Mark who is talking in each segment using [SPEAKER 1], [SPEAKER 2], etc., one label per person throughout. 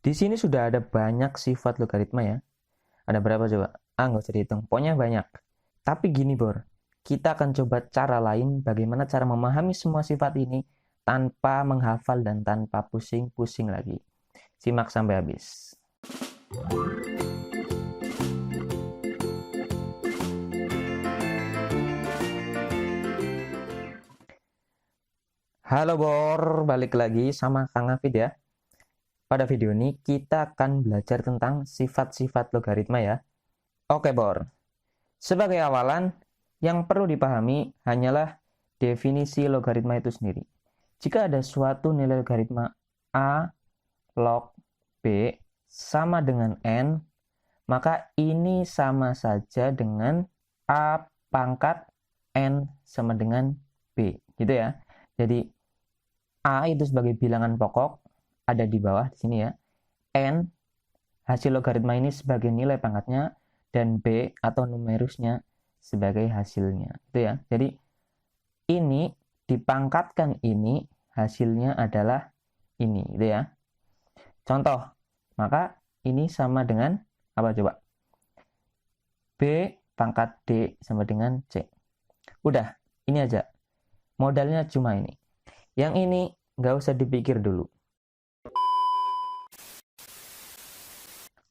[SPEAKER 1] Di sini sudah ada banyak sifat logaritma ya. Ada berapa coba? Nggak usah dihitung. Pokoknya banyak. Tapi gini, Bor. Kita akan coba cara lain bagaimana cara memahami semua sifat ini tanpa menghafal dan tanpa pusing-pusing lagi. Simak sampai habis. Halo Bor, balik lagi sama Kang Hafid ya. Pada video ini kita akan belajar tentang sifat-sifat logaritma ya. Oke Bor, sebagai awalan yang perlu dipahami hanyalah definisi logaritma itu sendiri. Jika ada suatu nilai logaritma A log B sama dengan N, maka ini sama saja dengan A pangkat N sama dengan B, gitu ya. Jadi A itu sebagai bilangan pokok, ada di bawah di sini ya. N, hasil logaritma ini sebagai nilai pangkatnya, dan B atau numerusnya sebagai hasilnya. Itu ya. Jadi ini dipangkatkan ini, hasilnya adalah ini, gitu ya. Contoh, maka ini sama dengan apa coba? B pangkat D sama dengan C. Udah, ini aja. Modalnya cuma ini. Yang ini nggak usah dipikir dulu.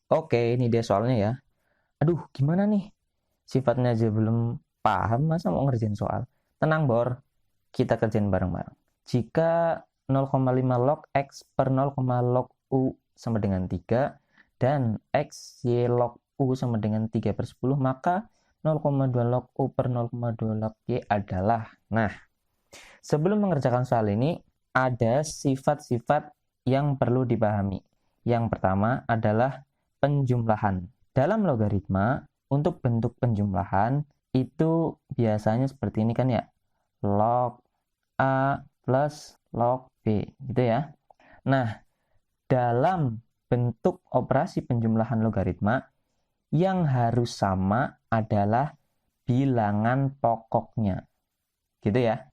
[SPEAKER 1] Oke, ini dia soalnya ya. Aduh, gimana nih? Sifatnya aja belum paham, masa mau ngerjain soal? Tenang, Bor. Kita kerjain bareng-bareng. Jika 0,5 log X per 0, log U sama dengan 3, dan X, Y log U sama dengan 3 per 10, maka 0,2 log U per 0,2 log Y adalah. Nah, sebelum mengerjakan soal ini, ada sifat-sifat yang perlu dipahami. Yang pertama adalah penjumlahan. Dalam logaritma, untuk bentuk penjumlahan, itu biasanya seperti ini kan ya. Log A plus log B, gitu ya. Nah, dalam bentuk operasi penjumlahan logaritma, yang harus sama adalah bilangan pokoknya. Gitu ya.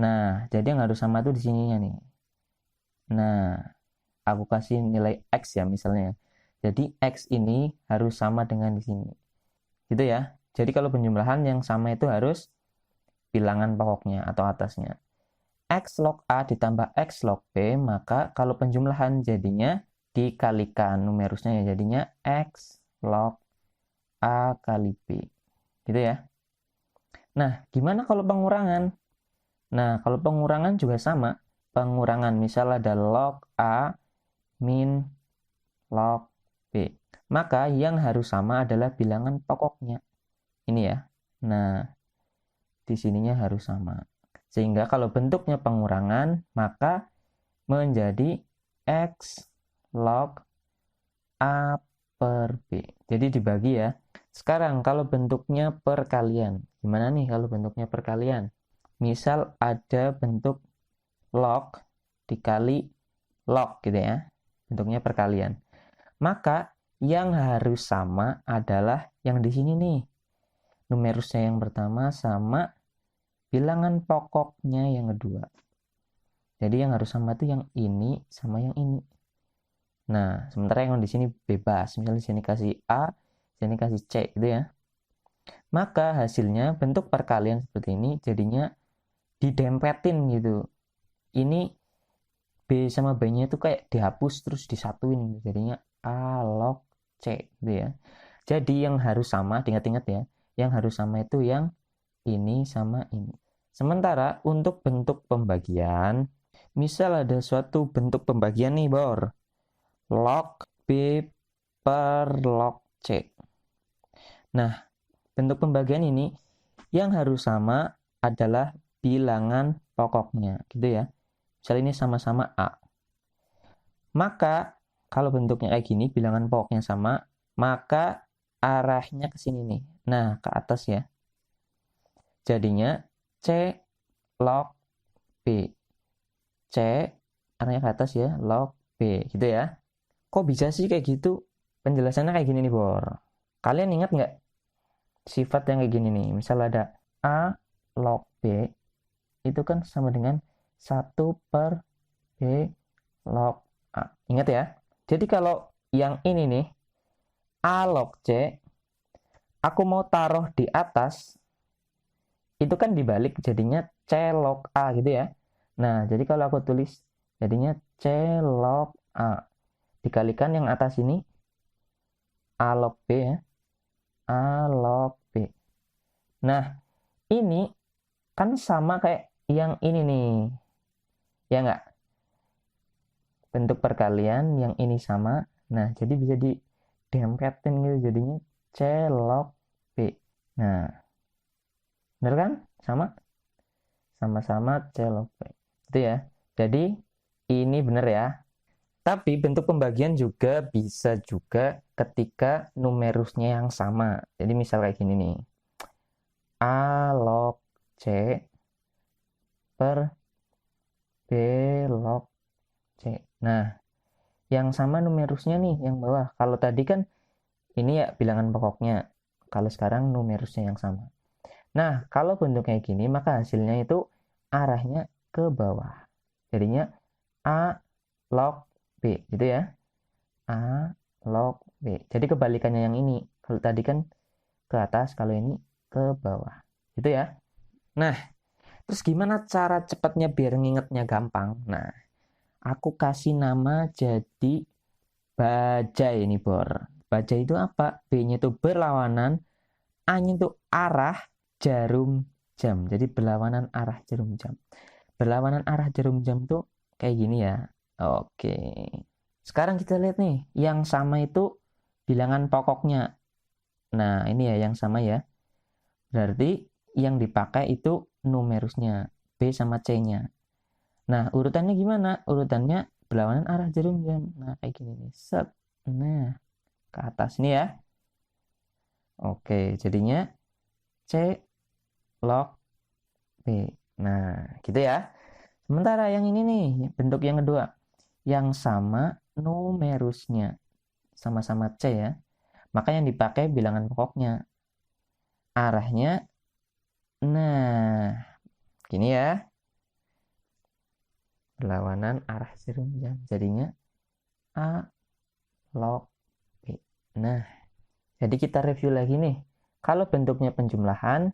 [SPEAKER 1] Nah, jadi yang harus sama tuh di sininya nih. Nah, aku kasih nilai X ya misalnya. Jadi X ini harus sama dengan di sini. Gitu ya. Jadi kalau penjumlahan yang sama itu harus bilangan pokoknya atau atasnya. X log A ditambah X log B, maka kalau penjumlahan jadinya dikalikan numerusnya ya, jadinya X log A kali B. Gitu ya. Nah, gimana kalau pengurangan? Nah, kalau pengurangan juga sama. Pengurangan misal ada log A min log B. Maka yang harus sama adalah bilangan pokoknya. Ini ya. Nah, di sininya harus sama. Sehingga kalau bentuknya pengurangan, maka menjadi X log A per B. Jadi dibagi ya. Sekarang kalau bentuknya perkalian. Gimana nih kalau bentuknya perkalian? Misal ada bentuk log dikali log gitu ya. Bentuknya perkalian. Maka yang harus sama adalah yang di sini nih. Numerusnya yang pertama sama bilangan pokoknya yang kedua. Jadi yang harus sama itu yang ini sama yang ini. Nah, sementara yang di sini bebas. Misalnya di sini kasih A, di sini kasih C gitu ya. Maka hasilnya bentuk perkalian seperti ini jadinya didempetin gitu. Ini B sama B-nya itu kayak dihapus terus disatuin. Jadinya A log C gitu ya. Jadi yang harus sama, ingat-ingat ya. Yang harus sama itu yang ini sama ini. Sementara untuk bentuk pembagian, misal ada suatu bentuk pembagian nih, Bor. Log B per log C. Nah, bentuk pembagian ini yang harus sama adalah bilangan pokoknya, gitu ya. Misal ini sama-sama A. Maka, kalau bentuknya kayak gini, bilangan pokoknya sama, maka arahnya ke sini nih. Nah, ke atas ya. Jadinya C log B. C arahnya ke atas ya, log B, gitu ya. Kok bisa sih kayak gitu? Penjelasannya kayak gini nih, Bor. Kalian ingat nggak sifat yang kayak gini nih? Misal ada A log B, itu kan sama dengan 1 per B log A. Ingat ya? Jadi kalau yang ini nih, A log C, aku mau taruh di atas, itu kan dibalik jadinya C log A gitu ya. Nah, jadi kalau aku tulis jadinya C log A. Dikalikan yang atas ini A log B ya. A log B. Nah, ini kan sama kayak yang ini nih. Ya nggak? Bentuk perkalian yang ini sama. Nah, jadi bisa didempetin gitu. Jadinya C log B. Nah, bener kan? Sama? Sama-sama C log B. Itu ya. Jadi, ini bener ya. Tapi bentuk pembagian juga bisa juga ketika numerusnya yang sama. Jadi misal kayak gini nih. A log C per B log C. Nah, yang sama numerusnya nih yang bawah. Kalau tadi kan ini ya bilangan pokoknya. Kalau sekarang numerusnya yang sama. Nah, kalau bentuk kayak gini, maka hasilnya itu arahnya ke bawah. Jadinya A log B, gitu ya. A log B. Jadi kebalikannya yang ini. Kalau tadi kan ke atas, kalau ini ke bawah. Gitu ya. Nah, terus gimana cara cepatnya biar ngingetnya gampang? Nah, aku kasih nama jadi bajai ini, Bor. Bajai itu apa? B-nya itu berlawanan, A-nya itu arah jarum jam. Jadi berlawanan arah jarum jam. Berlawanan arah jarum jam tuh kayak gini ya. Oke. Sekarang kita lihat nih, yang sama itu bilangan pokoknya. Nah, ini ya yang sama ya. Berarti yang dipakai itu numerusnya, B sama C-nya. Nah, urutannya gimana? Urutannya berlawanan arah jarum jam. Nah, kayak gini nih. Set. Nah, ke atas nih ya. Oke, jadinya C log B. Nah, gitu ya. Sementara yang ini nih, bentuk yang kedua. Yang sama numerusnya. Sama-sama C ya. Maka yang dipakai bilangan pokoknya. Arahnya, nah, gini ya. Berlawanan arah jarum jam. Jadinya A log B. Nah, jadi kita review lagi nih. Kalau bentuknya penjumlahan,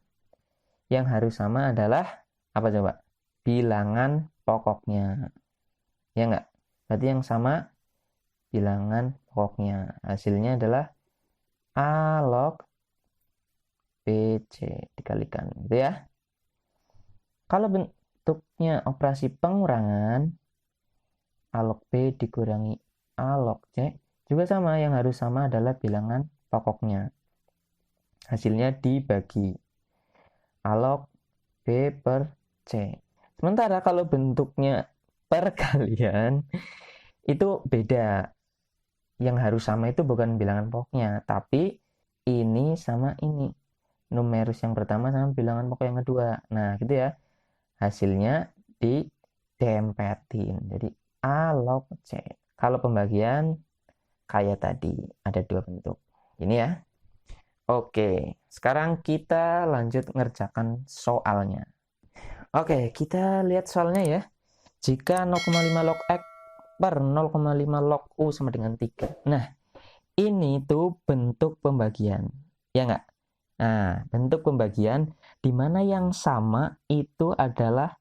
[SPEAKER 1] yang harus sama adalah apa coba? Bilangan pokoknya. Ya enggak? Berarti yang sama bilangan pokoknya. Hasilnya adalah A log BC dikalikan. Gitu ya. Kalau bentuknya operasi pengurangan, A log B dikurangi A log C, juga sama. Yang harus sama adalah bilangan pokoknya. Hasilnya dibagi. A log B per C. Sementara kalau bentuknya perkalian, itu beda. Yang harus sama itu bukan bilangan pokoknya, tapi ini sama ini. Numerus yang pertama sama bilangan pokok yang kedua. Nah, gitu ya. Hasilnya didempetin. Jadi A log C. Kalau pembagian kayak tadi, ada dua bentuk. Ini ya. Oke, sekarang kita lanjut ngerjakan soalnya. Oke, kita lihat soalnya ya. Jika 0,5 log X per 0,5 log U sama dengan 3. Nah, ini tuh bentuk pembagian. Ya nggak? Nah, bentuk pembagian di mana yang sama itu adalah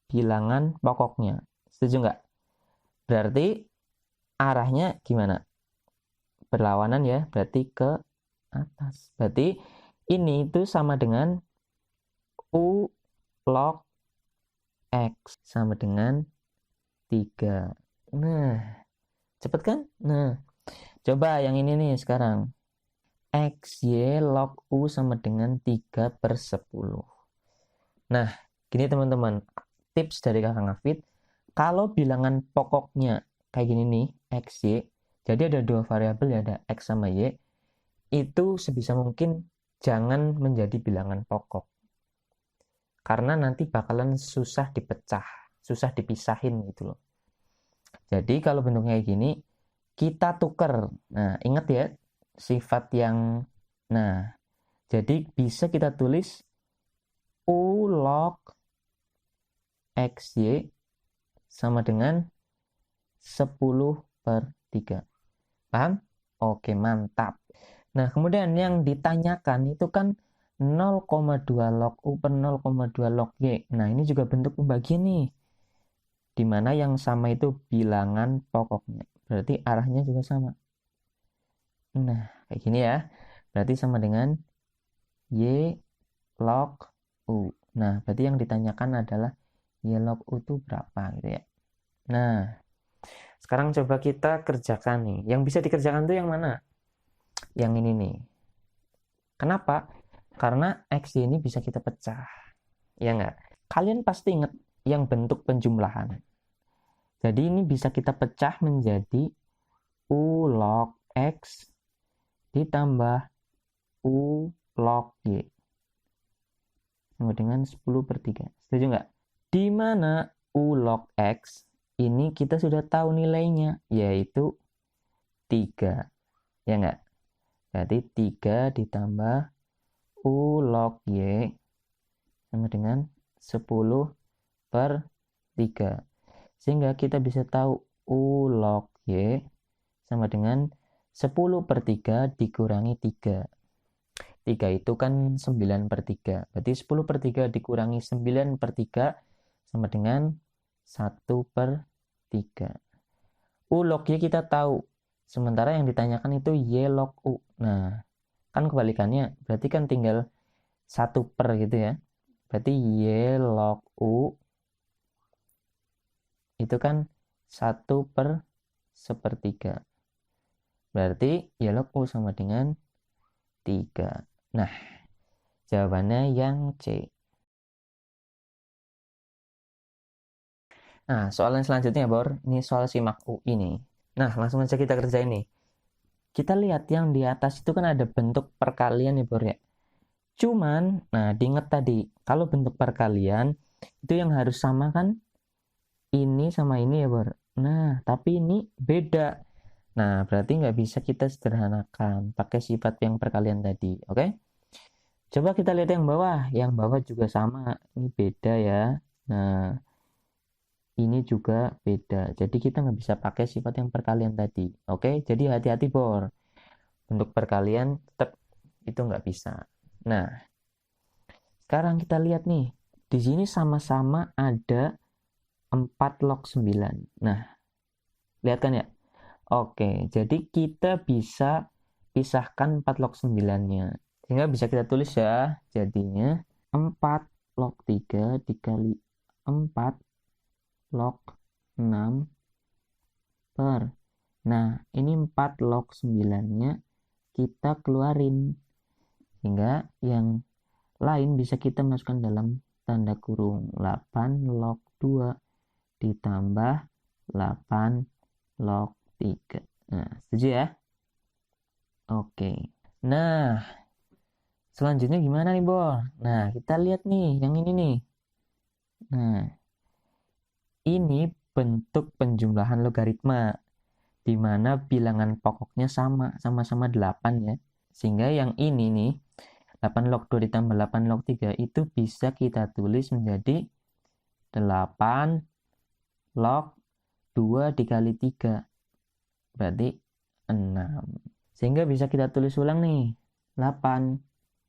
[SPEAKER 1] bilangan pokoknya. Setuju nggak? Berarti arahnya gimana? Berlawanan ya, berarti ke atas. Berarti ini itu sama dengan U log X sama dengan 3. Nah, cepet kan? Nah, coba yang ini nih sekarang. XY log U sama dengan 3 per 10. Nah, gini teman-teman. Tips dari Kakak Ngafit. Kalau bilangan pokoknya kayak gini nih, XY. Jadi ada dua variabel ya, ada X sama Y. Itu sebisa mungkin jangan menjadi bilangan pokok. Karena nanti bakalan susah dipecah, susah dipisahin gitu loh. Jadi kalau bentuknya kayak gini, kita tuker. Nah, ingat ya, sifat yang, nah, jadi bisa kita tulis U log XY sama dengan 10 per 3. Paham? Oke, mantap. Nah, kemudian yang ditanyakan itu kan 0,2 log U per 0,2 log Y. Nah, ini juga bentuk pembagian nih. Di mana yang sama itu bilangan pokoknya. Berarti arahnya juga sama. Nah, kayak gini ya. Berarti sama dengan Y log U. Nah, berarti yang ditanyakan adalah Y log U itu berapa gitu ya. Nah, sekarang coba kita kerjakan nih. Yang bisa dikerjakan tuh yang mana? Yang ini nih. Kenapa? Karena X ini bisa kita pecah. Ya nggak? Kalian pasti ingat yang bentuk penjumlahan. Jadi ini bisa kita pecah menjadi U log X ditambah U log Y. Sama dengan 10 per 3. Setuju nggak? Di mana U log X ini kita sudah tahu nilainya, yaitu 3. Ya nggak? Berarti 3 ditambah U log Y sama dengan 10 per 3. Sehingga kita bisa tahu U log Y sama dengan 10 per 3 dikurangi 3. 3 itu kan 9 per 3. Berarti 10 per 3 dikurangi 9 per 3 sama dengan 1 per 3. U log Y kita tahu. Sementara yang ditanyakan itu Y log U. Nah, kan kebalikannya. Berarti kan tinggal 1 per gitu ya. Berarti Y log U itu kan 1 per sepertiga. Berarti Y log U sama dengan 3. Nah, jawabannya yang C. Nah, soal yang selanjutnya, Bor. Ini soal simak U ini. Nah, langsung aja kita kerjain nih. Kita lihat yang di atas itu kan ada bentuk perkalian nih, Bor ya. Cuman, nah diingat tadi, kalau bentuk perkalian, itu yang harus sama kan ini sama ini ya, Bor. Nah, tapi ini beda. Nah, berarti nggak bisa kita sederhanakan pakai sifat yang perkalian tadi, oke? Coba kita lihat yang bawah. Yang bawah juga sama. Ini beda ya. Nah, ini juga beda. Jadi kita nggak bisa pakai sifat yang perkalian tadi. Oke, jadi hati-hati, Bor. Bentuk perkalian tetap itu nggak bisa. Nah, sekarang kita lihat nih. Di sini sama-sama ada 4 log 9. Nah, lihat kan ya? Oke, jadi kita bisa pisahkan 4 log 9-nya. Sehingga bisa kita tulis ya. Jadinya 4 log 3 dikali 4 log 6 per. Nah, ini 4 log 9-nya kita keluarin. Sehingga yang lain bisa kita masukkan dalam tanda kurung. 8 log 2 ditambah 8 log 3. Nah, setuju ya? Oke. Nah, selanjutnya gimana nih, Bor? Nah, kita lihat nih, yang ini nih. Nah, ini bentuk penjumlahan logaritma, di mana bilangan pokoknya sama-sama 8 ya. Sehingga yang ini nih, 8 log 2 ditambah 8 log 3 itu bisa kita tulis menjadi 8 log 2 dikali 3. Berarti 6. Sehingga bisa kita tulis ulang nih, 8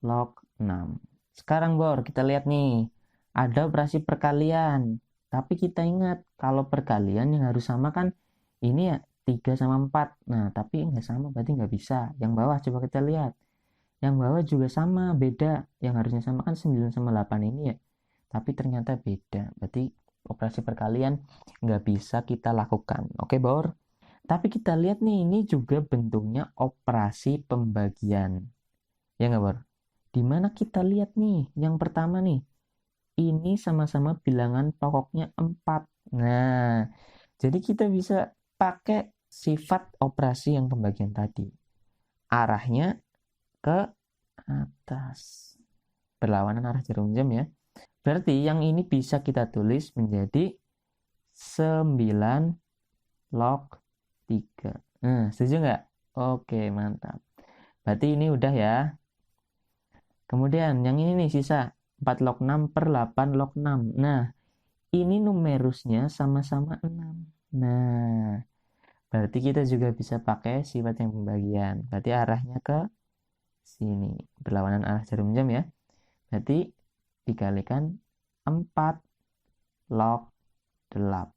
[SPEAKER 1] log 6. Sekarang, Bor, kita lihat nih. Ada operasi perkalian. Tapi kita ingat, kalau perkalian yang harus sama kan ini ya 3 sama 4. Nah, tapi nggak sama, berarti nggak bisa. Yang bawah coba kita lihat. Yang bawah juga sama, beda. Yang harusnya sama kan 9 sama 8 ini ya. Tapi ternyata beda. Berarti operasi perkalian nggak bisa kita lakukan. Oke, Bor? Tapi kita lihat nih, ini juga bentuknya operasi pembagian. Ya nggak, Bor? Dimana kita lihat nih, yang pertama nih, ini sama-sama bilangan pokoknya 4. Nah, jadi kita bisa pakai sifat operasi yang pembagian tadi. Arahnya ke atas. Berlawanan arah jarum jam ya. Berarti yang ini bisa kita tulis menjadi 9 log 3. Nah, setuju nggak? Oke, mantap. Berarti ini udah ya. Kemudian yang ini nih sisa 4 log 6 per 8 log 6. Nah, ini numerusnya sama-sama 6. Nah, Berarti kita juga bisa pakai sifat yang pembagian. Berarti arahnya ke sini. Berlawanan arah jarum jam ya. Berarti dikalikan 4 log 8.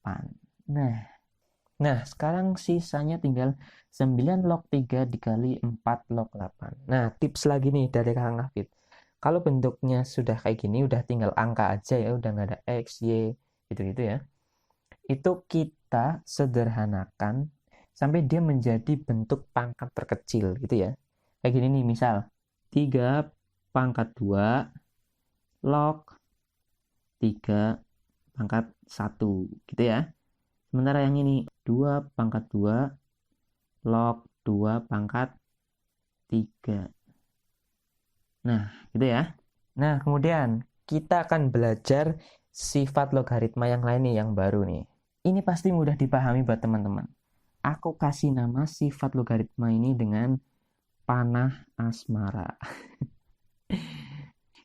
[SPEAKER 1] Nah, sekarang sisanya tinggal 9 log 3 dikali 4 log 8. Nah, tips lagi nih dari Kang Hafid. Kalau bentuknya sudah kayak gini, udah tinggal angka aja ya, udah nggak ada X, Y, gitu-gitu ya. Itu kita sederhanakan sampai dia menjadi bentuk pangkat terkecil gitu ya. Kayak gini nih, misal 3 pangkat 2 log 3 pangkat 1 gitu ya. Sementara yang ini 2 pangkat 2 log 2 pangkat 3. Nah, gitu ya. Nah, kemudian kita akan belajar sifat logaritma yang lain nih, yang baru nih. Ini pasti mudah dipahami buat teman-teman. Aku kasih nama sifat logaritma ini dengan panah asmara.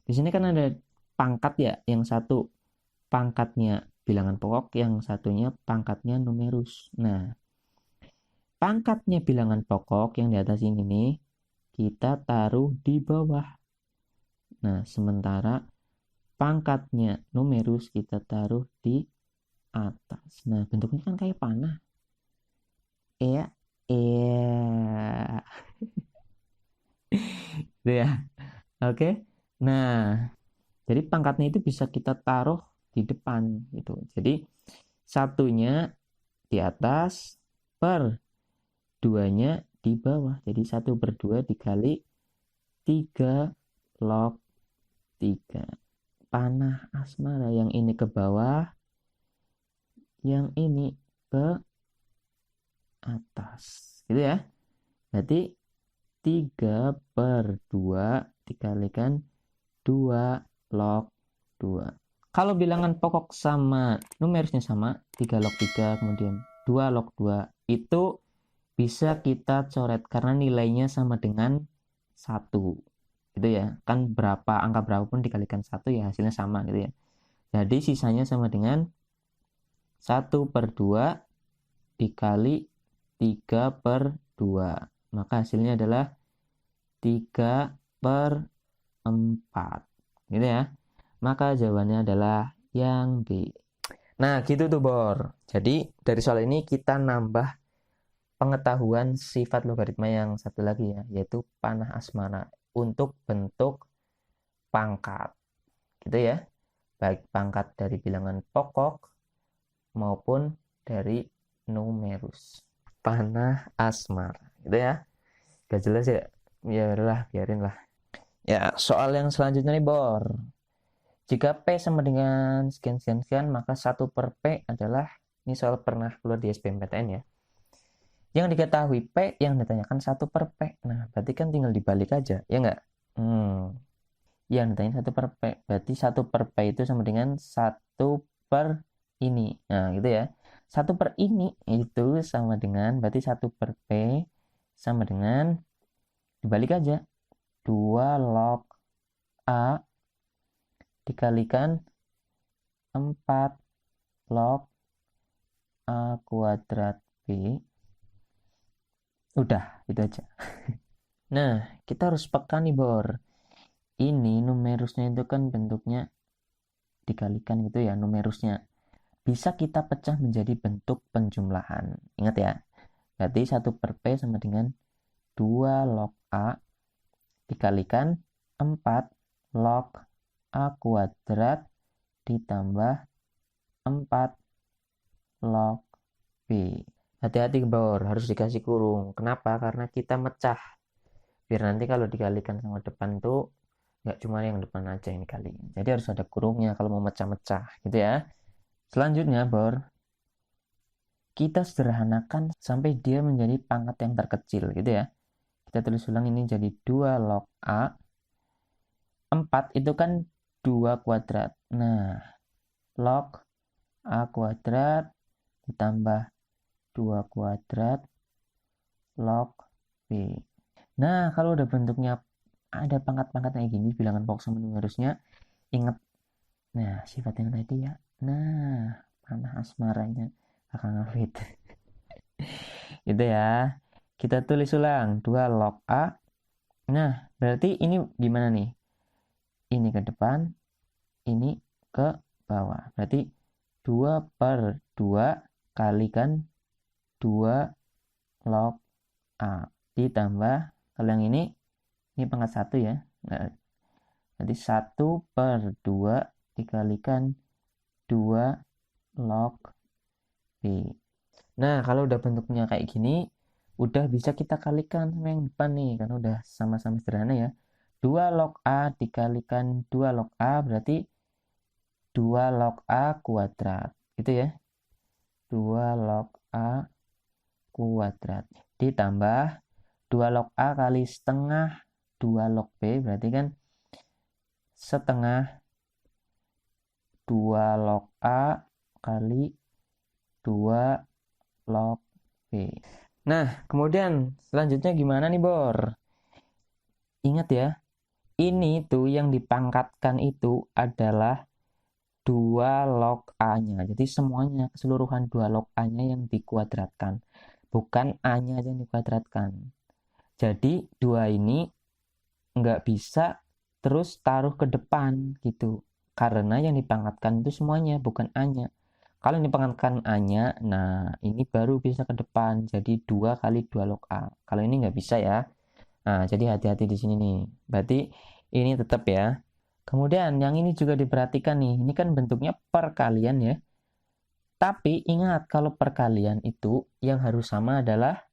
[SPEAKER 1] Di sini kan ada pangkat ya, yang satu pangkatnya bilangan pokok, yang satunya pangkatnya numerus. Nah, pangkatnya bilangan pokok yang di atas ini nih, kita taruh di bawah. Nah, sementara pangkatnya numerus kita taruh di atas. Nah, bentuknya kan kayak panah. Iya, iya. Gitu ya. Oke. Nah, jadi pangkatnya itu bisa kita taruh di depan gitu. Jadi satunya di atas per duanya di bawah. Jadi 1/2 dikali 3 log 3. Panah asmara, yang ini ke bawah, yang ini ke atas. Gitu ya. Berarti 3/2 dikalikan 2 log 2. Kalau bilangan pokok sama numerusnya sama, 3 log 3 kemudian 2 log 2, itu bisa kita coret karena nilainya sama dengan 1. Gitu ya. Kan angka berapapun dikalikan 1 ya hasilnya sama gitu ya. Jadi sisanya sama dengan 1/2 dikali 3/2. Maka hasilnya adalah 3/4. Gitu ya. Maka jawabannya adalah yang B. Nah, gitu tuh, Bor. Jadi, dari soal ini kita nambah pengetahuan sifat logaritma yang satu lagi ya, yaitu panah asmara untuk bentuk pangkat. Gitu ya. Baik pangkat dari bilangan pokok maupun dari numerus. Panah asmara. Gitu ya. Gak jelas ya? Ya udahlah, biarin lah. Ya, soal yang selanjutnya nih, Bor. Jika P sama dengan sekian-sekian, maka 1/P adalah, ini soal pernah keluar di SBMPTN ya. Yang diketahui P, yang ditanyakan 1/P. Nah, berarti kan tinggal dibalik aja, ya nggak? Yang ditanya 1/P. Berarti 1/P itu sama dengan 1/ini. Nah, gitu ya. 1/ini itu sama dengan, berarti 1/P sama dengan, dibalik aja, 2 log A dikalikan 4 log A kuadrat B. Udah, itu aja. Nah, kita harus peka nih, Bor. Ini numerusnya itu kan bentuknya dikalikan gitu ya, numerusnya. Bisa kita pecah menjadi bentuk penjumlahan. Ingat ya, berarti 1/P sama dengan 2 log A dikalikan 4 log A kuadrat ditambah 4 log B. Hati-hati, Bor, harus dikasih kurung. Kenapa? Karena kita mecah. Biar nanti kalau dikalikan sama depan tuh nggak cuma yang depan aja yang dikali. Jadi harus ada kurungnya kalau mau mecah-mecah gitu ya. Selanjutnya, Bor, kita sederhanakan sampai dia menjadi pangkat yang terkecil gitu ya. Kita tulis ulang, ini jadi 2 log A. 4 itu kan 2 kuadrat. Nah, log A kuadrat ditambah 2 kuadrat log B. Nah, kalau udah bentuknya ada pangkat-pangkat kayak gini, bilangan pokok sama numerusnya, ingat, nah, sifat yang tadi ya. Nah, panah asmaranya Kakak Hafid. Gitu ya. Kita tulis ulang 2 log A. Nah, berarti ini gimana nih? Ini ke depan, ini ke bawah. Berarti 2/2 kalikan 2 log A. Ditambah, kalau yang ini pangkat 1 ya. Nah, jadi 1/2 dikalikan 2 log B. Nah, kalau udah bentuknya kayak gini, udah bisa kita kalikan sama yang depan nih, karena udah sama-sama sederhana ya. 2 log A dikalikan 2 log A berarti 2 log A kuadrat. Gitu ya. 2 log A kuadrat. Ditambah 2 log A kali setengah 2 log B berarti kan setengah 2 log A kali 2 log B. Nah, kemudian selanjutnya gimana nih, Bor? Ingat ya, ini tuh yang dipangkatkan itu adalah 2 log A-nya. Jadi semuanya, keseluruhan 2 log A-nya yang dikuadratkan. Bukan A-nya aja yang dikuadratkan. Jadi 2 ini nggak bisa terus taruh ke depan gitu. Karena yang dipangkatkan itu semuanya, bukan A-nya. Kalau yang dipangkatkan A-nya, nah ini baru bisa ke depan. Jadi 2 kali 2 log A. Kalau ini nggak bisa ya. Nah, jadi hati-hati di sini nih. Berarti ini tetap ya. Kemudian yang ini juga diperhatikan nih. Ini kan bentuknya perkalian ya. Tapi ingat kalau perkalian itu yang harus sama adalah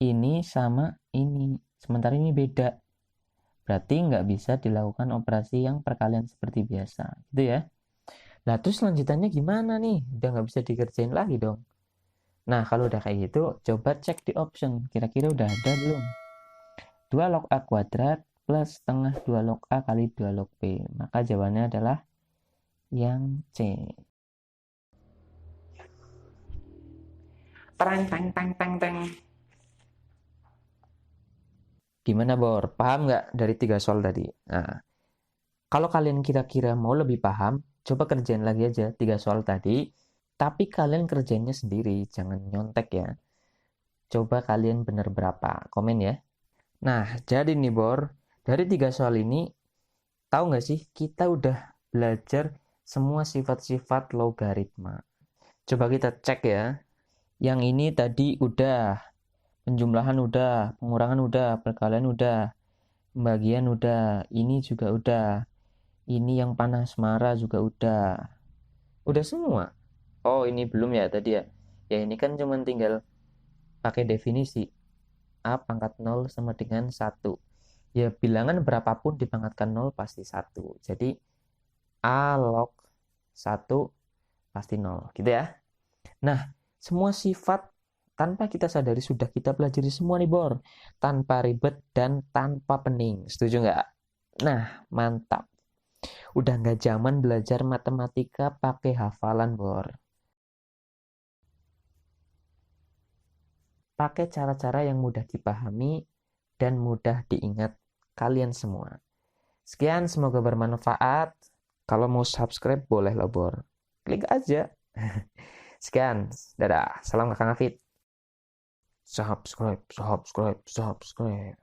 [SPEAKER 1] ini sama ini. Sementara ini beda. Berarti nggak bisa dilakukan operasi yang perkalian seperti biasa. Gitu ya. Nah, terus lanjutannya gimana nih? Udah nggak bisa dikerjain lagi dong. Nah, kalau udah kayak gitu, coba cek di option. Kira-kira udah ada belum? 2 log A kuadrat plus setengah 2 log A kali 2 log B. Maka jawabannya adalah yang C. Terang, tang, tang, tang, tang. Gimana, Bor? Paham nggak dari 3 soal tadi? Nah, kalau kalian kira-kira mau lebih paham, coba kerjain lagi aja 3 soal tadi. Tapi kalian kerjainnya sendiri, jangan nyontek ya. Coba kalian bener berapa? Komen ya. Nah, jadi nih, Bor. Dari 3 soal ini, tahu nggak sih, kita udah belajar semua sifat-sifat logaritma. Coba kita cek ya. Yang ini tadi udah, penjumlahan udah, pengurangan udah, perkalian udah, pembagian udah, ini juga udah. Ini yang panas marah juga udah. Udah semua. Oh, ini belum ya tadi ya. Ya ini kan cuma tinggal pakai definisi. A pangkat 0 sama dengan 1. Ya bilangan berapapun dipangkatkan 0 pasti 1. Jadi A log 1 pasti 0. Gitu ya. Nah, semua sifat tanpa kita sadari sudah kita pelajari semua nih, Bor. Tanpa ribet dan tanpa pening. Setuju nggak? Nah, mantap. Udah nggak zaman belajar matematika pakai hafalan, Bor. Pakai cara-cara yang mudah dipahami dan mudah diingat kalian semua. Sekian, semoga bermanfaat. Kalau mau subscribe, boleh loh, Bor. Klik aja. Sekian, dadah. Salam Kakak Hafid. Subscribe, subscribe, subscribe.